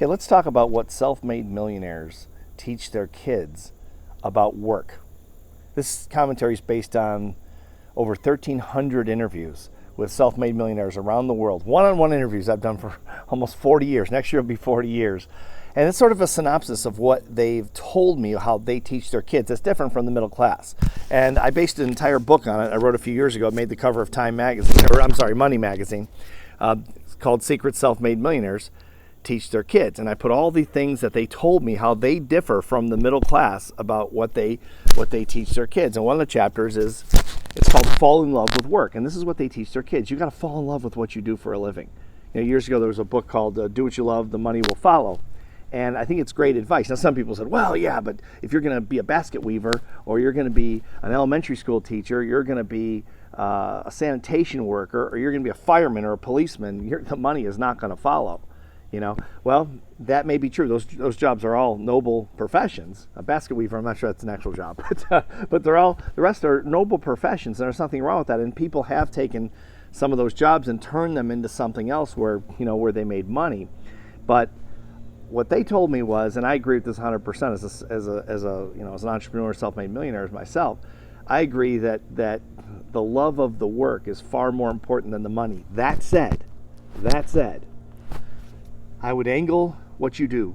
Okay, let's talk about what self-made millionaires teach their kids about work. This commentary is based on over 1,300 interviews with self-made millionaires around the world. One-on-one interviews I've done for almost 40 years. Next year will be 40 years. And it's sort of a synopsis of what they've told me how they teach their kids. It's different from the middle class. And I based an entire book on it. I wrote a few years ago. It made the cover of Time magazine, Money magazine. It's called Secret Self-Made Millionaires Teach Their Kids. And I put all the things that they told me how they differ from the middle class about what they teach their kids. And one of the chapters it's called Fall in Love with Work. And this is what they teach their kids. You got to fall in love with what you do for a living. Years ago there was a book called Do What You Love, The Money Will Follow. And I think it's great advice. Now, some people said, well, yeah, but if you're going to be a basket weaver, or you're going to be an elementary school teacher, you're going to be a sanitation worker, or you're going to be a fireman or a policeman, the money is not going to follow. Well, that may be true. Those jobs are all noble professions. A basket weaver, I'm not sure that's an actual job, but the rest are noble professions, and there's nothing wrong with that. And people have taken some of those jobs and turned them into something else where they made money. But what they told me was, and I agree with this 100% as an entrepreneur, self-made millionaire as myself, I agree that the love of the work is far more important than the money. That said, I would angle what you do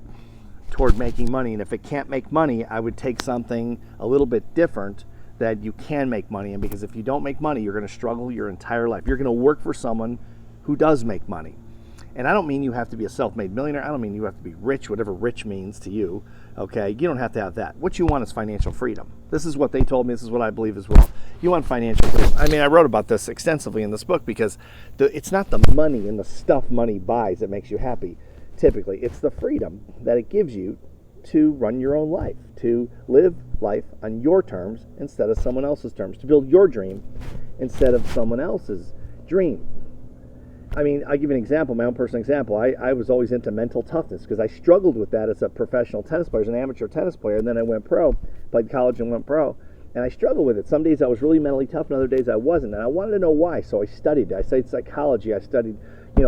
toward making money, and if it can't make money, I would take something a little bit different that you can make money in, because if you don't make money, you're going to struggle your entire life. You're going to work for someone who does make money. And I don't mean you have to be a self-made millionaire. I don't mean you have to be rich, whatever rich means to you, okay? You don't have to have that. What you want is financial freedom. This is what they told me. This is what I believe as well. You want financial freedom. I mean, I wrote about this extensively in this book because it's not the money and the stuff money buys that makes you happy, typically. It's the freedom that it gives you to run your own life, to live life on your terms instead of someone else's terms, to build your dream instead of someone else's dream. I mean, I'll give you an example, my own personal example. I was always into mental toughness because I struggled with that as a professional tennis player, as an amateur tennis player, and then I went pro, played college and went pro, and I struggled with it. Some days I was really mentally tough, and other days I wasn't, and I wanted to know why, so I studied. I studied psychology, I studied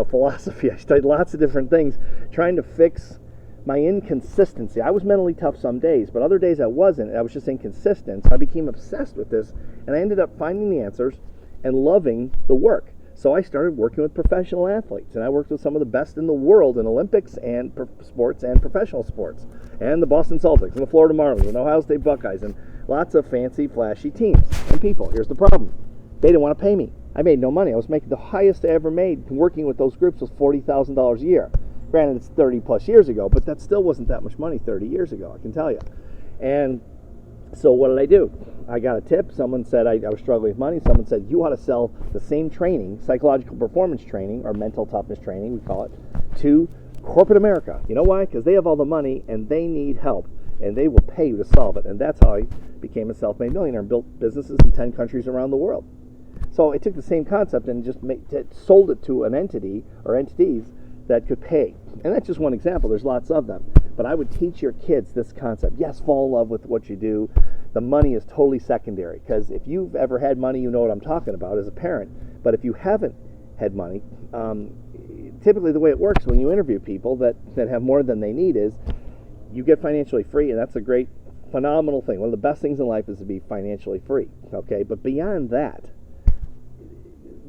philosophy, I studied lots of different things, trying to fix my inconsistency. I was mentally tough some days, but other days I wasn't, and I was just inconsistent, so I became obsessed with this, and I ended up finding the answers and loving the work. So I started working with professional athletes, and I worked with some of the best in the world in Olympics and sports and professional sports, and the Boston Celtics, and the Florida Marlins, and Ohio State Buckeyes, and lots of fancy, flashy teams and people. Here's the problem. They didn't want to pay me. I made no money. I was making the highest I ever made working with those groups was $40,000 a year. Granted, it's 30 plus years ago, but that still wasn't that much money 30 years ago, I can tell you. And so what did I do? I got a tip. Someone said I was struggling with money. Someone said, you ought to sell the same training, psychological performance training, or mental toughness training, we call it, to corporate America. You know why? Because they have all the money and they need help, and they will pay you to solve it. And that's how I became a self-made millionaire and built businesses in 10 countries around the world. So I took the same concept and just sold it to an entity or entities that could pay. And that's just one example. There's lots of them. But I would teach your kids this concept. Yes, fall in love with what you do. The money is totally secondary, because if you've ever had money, you know what I'm talking about as a parent. But if you haven't had money, typically the way it works when you interview people that have more than they need is you get financially free, and that's a great, phenomenal thing. One of the best things in life is to be financially free, okay? But beyond that,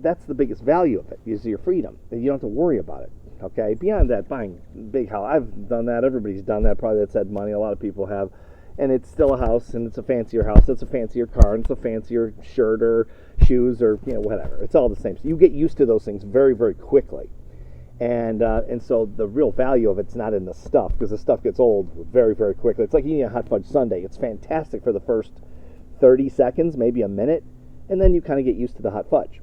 that's the biggest value of it, is your freedom. You don't have to worry about it. Okay, beyond that, buying big house, I've done that. Everybody's done that. Probably that's had money. A lot of people have, and it's still a house, and it's a fancier house. It's a fancier car, and it's a fancier shirt or shoes or whatever. It's all the same. So you get used to those things very, very quickly, and so the real value of it's not in the stuff, because the stuff gets old very, very quickly. It's like eating a hot fudge sundae. It's fantastic for the first 30 seconds, maybe a minute, and then you kind of get used to the hot fudge.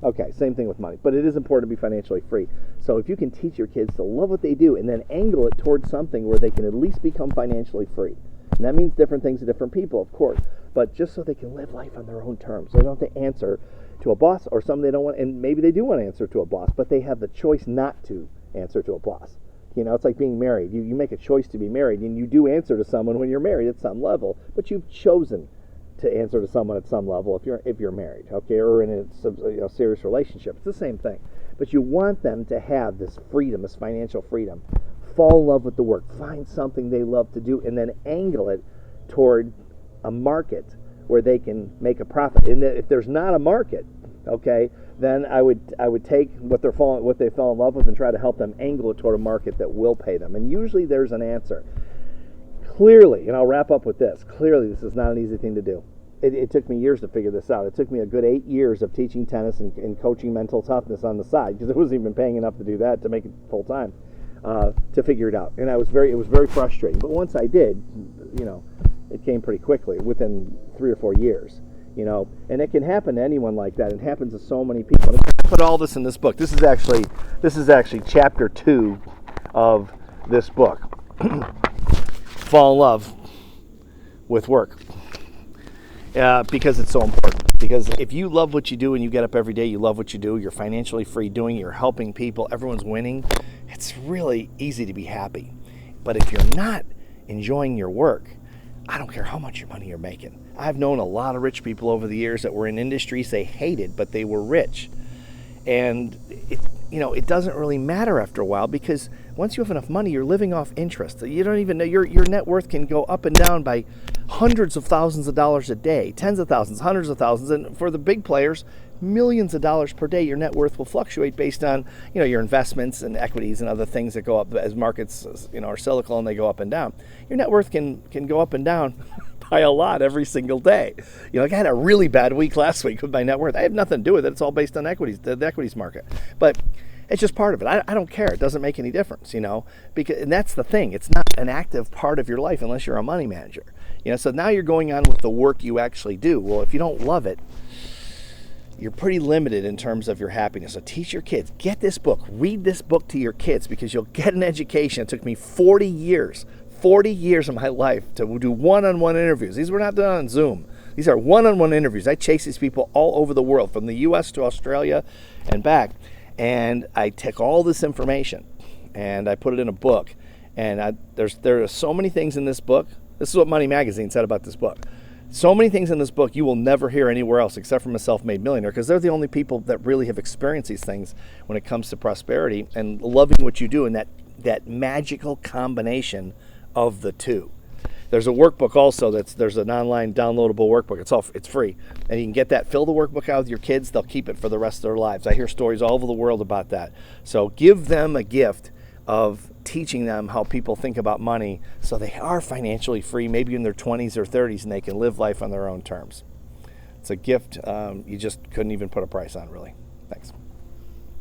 Okay, same thing with money, but it is important to be financially free. So if you can teach your kids to love what they do and then angle it towards something where they can at least become financially free, and that means different things to different people, of course, but just so they can live life on their own terms. They don't have to answer to a boss or something they don't want, and maybe they do want to answer to a boss, but they have the choice not to answer to a boss. It's like being married. You make a choice to be married, and you do answer to someone when you're married at some level, but you've chosen to answer to someone at some level if you're married, okay, or in a serious relationship. It's the same thing. But you want them to have this freedom, this financial freedom, fall in love with the work, find something they love to do, and then angle it toward a market where they can make a profit. And if there's not a market, okay, then I would take what they fell in love with and try to help them angle it toward a market that will pay them. And usually there's an answer. Clearly, and I'll wrap up with this, clearly this is not an easy thing to do. It took me years to figure this out. It took me a good 8 years of teaching tennis and coaching mental toughness on the side, because I wasn't even paying enough to do that, to make it full time, to figure it out. And it was very frustrating. But once I did, it came pretty quickly, within 3 or 4 years. And it can happen to anyone like that. It happens to so many people. And I put all this in this book. This is actually chapter 2 of this book. Fall in love with work. Because it's so important. Because if you love what you do and you get up every day, you love what you do, you're financially free doing it, you're helping people, everyone's winning, it's really easy to be happy. But if you're not enjoying your work, I don't care how much money you're making. I've known a lot of rich people over the years that were in industries they hated, but they were rich. And it doesn't really matter after a while, because once you have enough money, you're living off interest. You don't even know, your net worth can go up and down by hundreds of thousands of dollars a day, tens of thousands, hundreds of thousands, and for the big players, millions of dollars per day. Your net worth will fluctuate based on your investments and equities and other things that go up as markets are cyclical and they go up and down. Your net worth can go up and down by a lot every single day. Like I had a really bad week last week with my net worth. I have nothing to do with it. It's all based on equities, the equities market. But it's just part of it. I don't care. It doesn't make any difference, and that's the thing. It's not an active part of your life unless you're a money manager. So now you're going on with the work you actually do. Well, if you don't love it, you're pretty limited in terms of your happiness. So teach your kids. Get this book. Read this book to your kids, because you'll get an education. It took me 40 years of my life to do one-on-one interviews. These were not done on Zoom. These are one-on-one interviews. I chase these people all over the world, from the U.S. to Australia and back. And I took all this information and I put it in a book. And there are so many things in this book. This is what Money Magazine said about this book. So many things in this book you will never hear anywhere else except from a self-made millionaire, because they're the only people that really have experienced these things when it comes to prosperity and loving what you do, and that magical combination of the two. There's a workbook also. There's an online downloadable workbook. It's free, and you can get that. Fill the workbook out with your kids. They'll keep it for the rest of their lives. I hear stories all over the world about that. So give them a gift of teaching them how people think about money, so they are financially free, maybe in their 20s or 30s, and they can live life on their own terms. It's a gift you just couldn't even put a price on, really. Thanks.